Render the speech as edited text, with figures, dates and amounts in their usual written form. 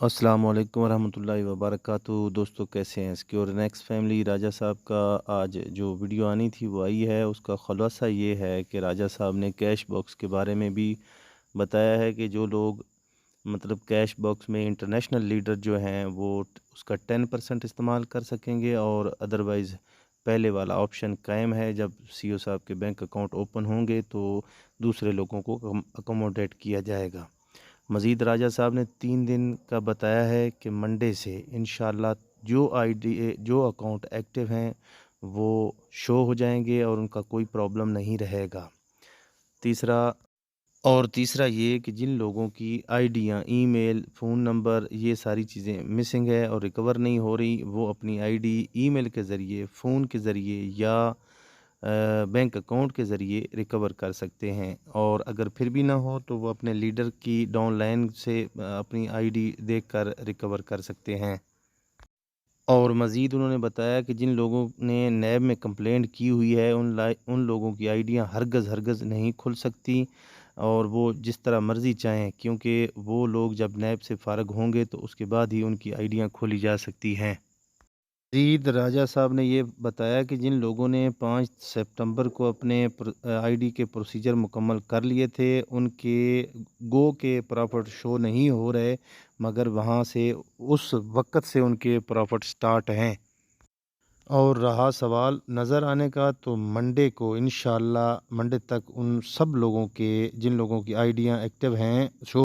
अस्सलाम वालेकुम रहमतुल्लाहि व बरकातुहू। दोस्तों कैसे हैं? सिक्योर नेक्स्ट फैमिली राजा साहब का आज जो वीडियो आनी थी वो आई है। उसका ख़ुलासा ये है कि राजा साहब ने कैश बॉक्स के बारे में भी बताया है कि जो लोग मतलब कैश बॉक्स में इंटरनेशनल लीडर जो हैं वो उसका 10% इस्तेमाल कर सकेंगे और अदरवाइज़ पहले वाला ऑप्शन कायम है। जब सीईओ साहब के बैंक अकाउंट ओपन होंगे तो दूसरे लोगों को अकोमोडेट किया जाएगा। मज़ीद राजा साहब ने 3 दिन का बताया है कि मंडे से इंशाअल्लाह जो अकाउंट एक्टिव हैं वो शो हो जाएंगे और उनका कोई प्रॉब्लम नहीं रहेगा। तीसरा तीसरा ये कि जिन लोगों की आईडियाँ, ईमेल, फ़ोन नंबर ये सारी चीज़ें मिसिंग है और रिकवर नहीं हो रही, वो अपनी आईडी ईमेल के ज़रिए, फ़ोन के ज़रिए या बैंक अकाउंट के ज़रिए रिकवर कर सकते हैं। और अगर फिर भी ना हो तो वो अपने लीडर की डाउनलाइन से अपनी आईडी देखकर रिकवर कर सकते हैं। और मज़ीद उन्होंने बताया कि जिन लोगों ने नैब में कंप्लेंट की हुई है उन लोगों की आईडियाँ हरगज़ नहीं खुल सकती और वो जिस तरह मर्ज़ी चाहें, क्योंकि वो लोग जब नैब से फ़ारिग होंगे तो उसके बाद ही उनकी आईडियाँ खोली जा सकती हैं। मज़ीद राजा साहब ने ये बताया कि जिन लोगों ने 5 सितंबर को अपने आईडी के प्रोसीजर मुकम्मल कर लिए थे, उनके गो के प्रॉफ़िट शो नहीं हो रहे, मगर वहाँ से उस वक़्त से उनके प्रॉफ़िट स्टार्ट हैं। और रहा सवाल नज़र आने का, तो मंडे को इंशाअल्लाह मंडे तक उन सब लोगों के जिन लोगों की आईडियाँ एक्टिव हैं शो